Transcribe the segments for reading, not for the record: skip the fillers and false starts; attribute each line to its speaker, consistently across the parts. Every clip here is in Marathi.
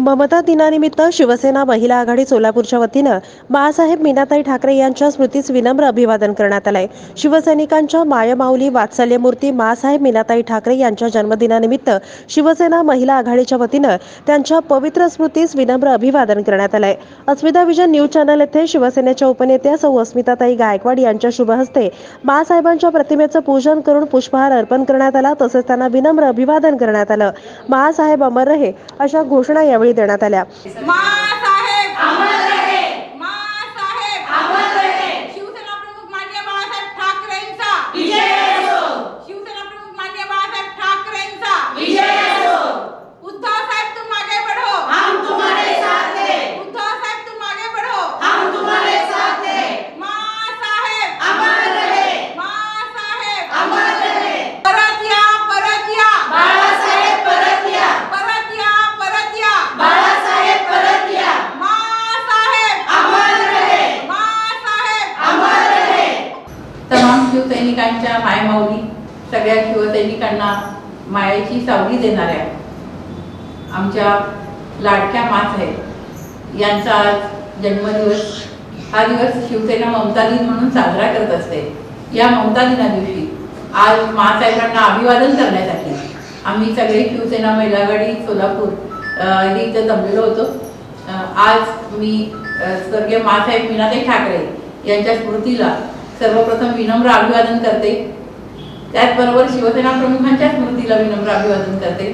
Speaker 1: ममता दिनानिमित्त शिवसेना महिला आघाडी सोलापूरच्या वतीनं बाळासाहेब मीनाताई ठाकरे यांच्या स्मृतीस विनम्र अभिवादन करण्यात आलंय। शिवसैनिकांच्या मायमाऊली वात्सल्यमूर्ती बाळासाहेब मीनाताई ठाकरे यांच्या जन्मदिनानिमित्त शिवसेना महिला आघाडीच्या वतीनं त्यांच्या पवित्र स्मृतीस विनम्र अभिवादन करण्यात आलंय। अस्मिता विजन न्यूज चॅनल येथे शिवसेनेच्या उपनेत्या सौ अस्मिताताई गायकवाड यांच्या शुभ हस्ते बाळासाहेबांच्या प्रतिमेचं पूजन करून पुष्पहार अर्पण करण्यात आला। तसेच त्यांना विनम्र अभिवादन करण्यात आलं। बाळासाहेब अमर रहे अशा घोषणा यावेळी देण्यात आल्या।
Speaker 2: माँसाहेब अमर रहे, माँसाहेब अमर रहे। शिवसेना प्रमुख माननीय बाळासाहेब ठाकरेंचा विजय असो। शिवसेना प्रमुख माननीय बाळासाहेब ठाकरेंचा विजय असो। उद्धव साहेब तुम आगे बढ़ो, हम तुम्हारे साथ हैं। उद्धव साहेब तुम आगे बढ़ो, हम तुम्हारे साथ हैं। माँसाहेब अमर रहे, माँसाहेब अमर रहे। परत या बाळासाहेब, परत या बाळासाहेब, परत या माँसाहेब अमर रहे, माँसाहेब अमर रहे। तमाम शिवसैनिकांच्या मायमाऊली, सगळ्या शिवसैनिकांना मायाची सावली देणाऱ्या आमच्या लाडक्या माँसाहेब यांचा आज जन्मदिवस। हा दिवस शिवसेना ममता दिन म्हणून साजरा करत असते। या ममता दिना दिवशी आज माँसाहेबांना अभिवादन करण्यासाठी आम्ही सगळे शिवसेना महिला आघाडी सोलापूर इथे जमलेलो होतो। आज मी स्वर्गीय बाळासाहेब मीनाताई ठाकरे यांच्या स्मृतीला सर्वप्रथम विनम्र अभिवादन करते। त्याचबरोबर शिवसेना प्रमुखांच्या स्मृतीला विनम्र अभिवादन करते।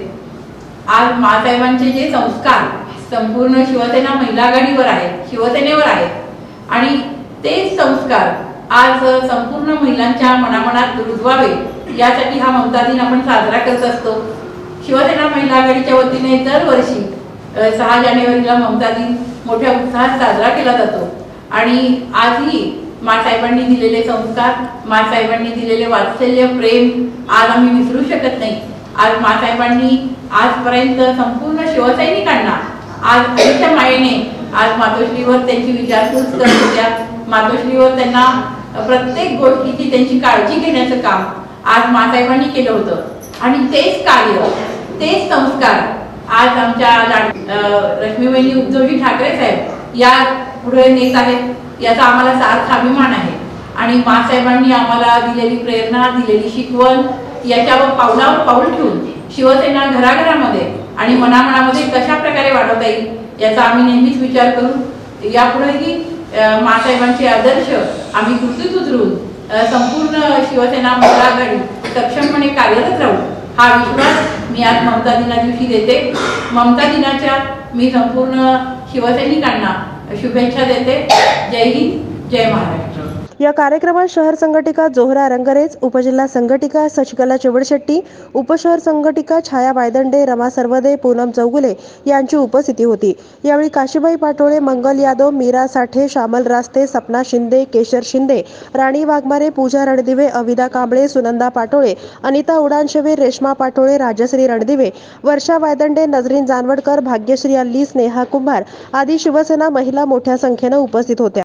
Speaker 2: आज बाळासाहेबांचे जे संस्कार संपूर्ण शिवसेना महिला आघाडीवर आहेत, शिवसेनेवर आहेत आणि तेच संस्कार आज संपूर्ण महिलांच्या मनामनात रुजवावे यासाठी हा ममता दिन आपण साजरा करत असतो। शिवसेना महिला आघाडीच्या वतीने दरवर्षी 6 जानेवारीला ममता दिन मोठ्या उत्साहात साजरा केला जातो आणि आजही माँसाहेबांनी दिलेले संस्कार, माँसाहेबांनी दिलेले वात्सल्य, प्रेम आज आम्ही विसरू शकत नाही। आज माँसाहेबांनी आजपर्यंत संपूर्ण शिवसैनिकांना आज आईच्या मायेने आज मातोश्रीवर त्यांची विचारपूस करत होत्या। मातोश्रीवर त्यांना प्रत्येक गोष्टीची त्यांची काळजी घेण्याचं काम आज माँसाहेबांनी केलं होतं आणि तेच कार्य, तेच संस्कार आज आमच्या रश्मीबहिनी उद्धवजी ठाकरे साहेब या पुढे नेत आहेत। याचा आम्हाला सार्थ अभिमान आहे आणि माँसाहेबांनी आम्हाला दिलेली प्रेरणा, दिलेली शिकवण याच्यावर पावलावर पाऊल ठेवून शिवसेना घराघरामध्ये आणि मनामनामध्ये कशा प्रकारे वाढवता येईल याचा आम्ही नेहमीच विचार करू। यापुढेही माँसाहेबांचे आदर्श आम्ही कृतीत उतरून संपूर्ण शिवसेना महिला आघाडी सक्षमपणे कार्यरत राहू हा विश्वास मी आज ममता दिना दिवशी देते। ममता दिनाच्या मी संपूर्ण शिवसैनिकांना शुभेच्छा देते। जय हिंद, जय महाराष्ट्र।
Speaker 1: या कार्यक्रमात शहर संघटिका जोहरा रंगरेज, उपजिल्हा संघटिका शशिकला चिवडशेट्टी, उपशहर संघटिका छाया वायदंडे, रमा सर्वदे, पूनम चौगुले यांची उपस्थिती होती। यावेळी काशीबाई पाटोळे, मंगल यादव, मीरा साठे, श्यामल रास्ते, सपना शिंदे, केशर शिंदे, राणी वाघमारे, पूजा रणदिवे, अविदा कांबळे, सुनंदा पाटोळे, अनिता उडानशेवे, रेश्मा पाटोळे, राजश्री रणदिवे, वर्षा वायदंडे, नजरीन जानवडकर, भाग्यश्री अल्ली, स्नेहा कुंभार आदी शिवसेना महिला मोठ्या संख्येने उपस्थित होत्या।